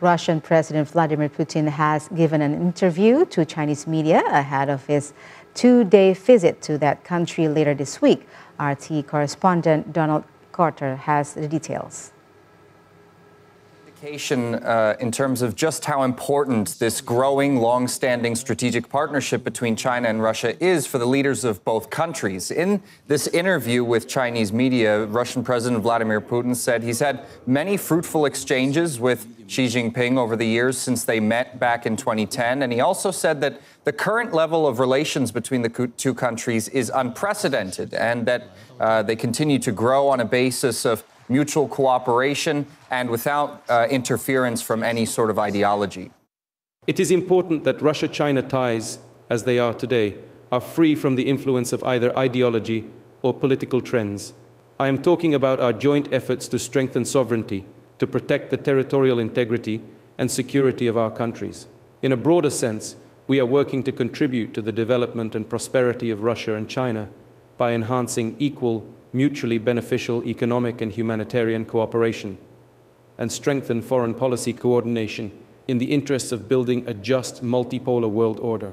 Russian President Vladimir Putin has given an interview to Chinese media ahead of his two-day visit to that country later this week. RT correspondent Donald Carter has the details. In terms of just how important this growing, long-standing strategic partnership between China and Russia is for the leaders of both countries. In this interview with Chinese media, Russian President Vladimir Putin said he's had many fruitful exchanges with Xi Jinping over the years since they met back in 2010. And he also said that the current level of relations between the two countries is unprecedented and that they continue to grow on a basis of mutual cooperation and without interference from any sort of ideology. It is important that Russia-China ties, as they are today, are free from the influence of either ideology or political trends. I am talking about our joint efforts to strengthen sovereignty, to protect the territorial integrity and security of our countries. In a broader sense, we are working to contribute to the development and prosperity of Russia and China by enhancing equal, mutually beneficial economic and humanitarian cooperation, and strengthen foreign policy coordination in the interests of building a just multipolar world order.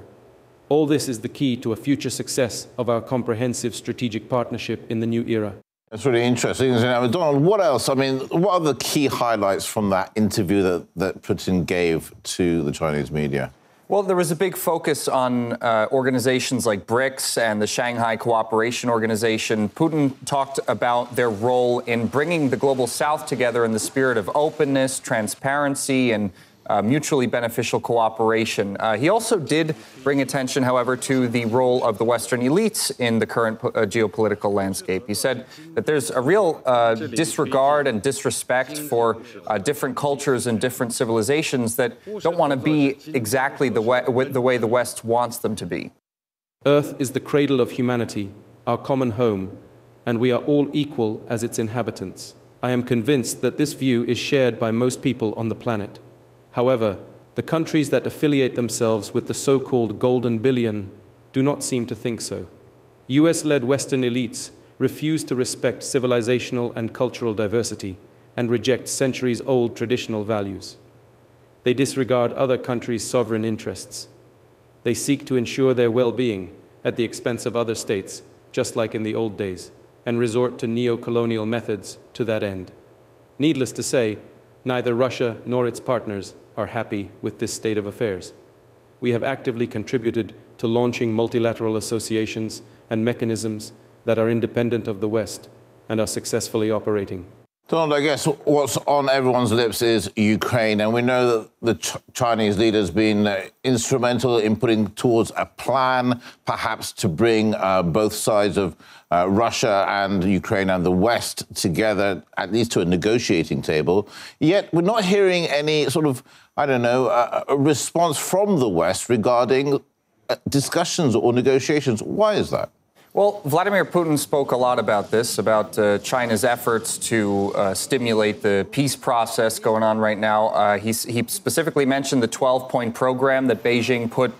All this is the key to a future success of our comprehensive strategic partnership in the new era. That's really interesting, isn't it? Donald, what else? I mean, what are the key highlights from that interview that Putin gave to the Chinese media? Well, there was a big focus on organizations like BRICS and the Shanghai Cooperation Organization. Putin talked about their role in bringing the Global South together in the spirit of openness, transparency, and mutually beneficial cooperation. He also did bring attention, however, to the role of the Western elites in the current geopolitical landscape. He said that there's a real disregard and disrespect for different cultures and different civilizations that don't want to be exactly the way the West wants them to be. Earth is the cradle of humanity, our common home, and we are all equal as its inhabitants. I am convinced that this view is shared by most people on the planet. However, the countries that affiliate themselves with the so-called Golden Billion do not seem to think so. US-led Western elites refuse to respect civilizational and cultural diversity and reject centuries-old traditional values. They disregard other countries' sovereign interests. They seek to ensure their well-being at the expense of other states, just like in the old days, and resort to neo-colonial methods to that end. Needless to say, neither Russia nor its partners are happy with this state of affairs. We have actively contributed to launching multilateral associations and mechanisms that are independent of the West and are successfully operating. Donald, I guess what's on everyone's lips is Ukraine, and we know that the Chinese leader's been instrumental in putting towards a plan, perhaps to bring both sides of Russia and Ukraine and the West together, at least to a negotiating table. Yet we're not hearing any sort of, I don't know, a response from the West regarding discussions or negotiations. Why is that? Well, Vladimir Putin spoke a lot about this, about China's efforts to stimulate the peace process going on right now. He specifically mentioned the 12-point program that Beijing put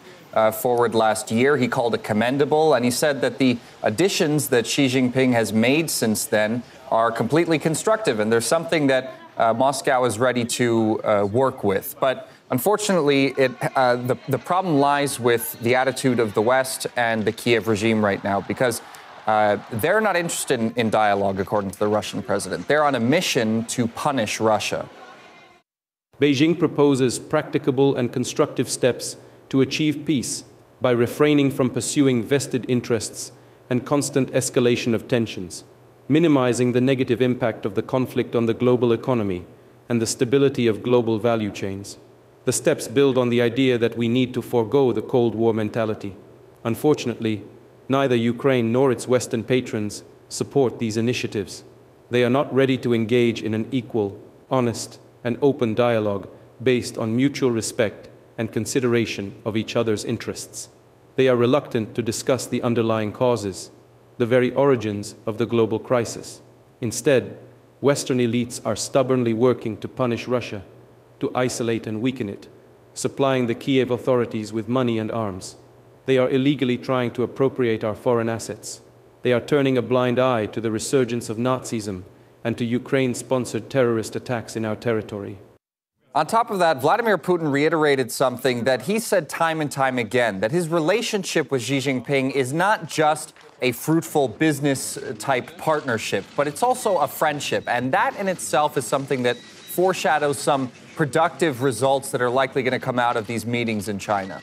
forward last year. He called it commendable, and he said that the additions that Xi Jinping has made since then are completely constructive, and there's something that Moscow is ready to work with. But unfortunately, the problem lies with the attitude of the West and the Kiev regime right now, because they're not interested in dialogue, according to the Russian president. They're on a mission to punish Russia. Beijing proposes practicable and constructive steps to achieve peace by refraining from pursuing vested interests and constant escalation of tensions, minimizing the negative impact of the conflict on the global economy and the stability of global value chains. The steps build on the idea that we need to forego the Cold War mentality. Unfortunately, neither Ukraine nor its Western patrons support these initiatives. They are not ready to engage in an equal, honest, and open dialogue based on mutual respect and consideration of each other's interests. They are reluctant to discuss the underlying causes, the very origins of the global crisis. Instead, Western elites are stubbornly working to punish Russia, to isolate and weaken it, supplying the Kiev authorities with money and arms. They are illegally trying to appropriate our foreign assets. They are turning a blind eye to the resurgence of Nazism and to Ukraine-sponsored terrorist attacks in our territory. On top of that, Vladimir Putin reiterated something that he said time and time again, that his relationship with Xi Jinping is not just a fruitful business-type partnership, but it's also a friendship. And that in itself is something that foreshadows some productive results that are likely going to come out of these meetings in China.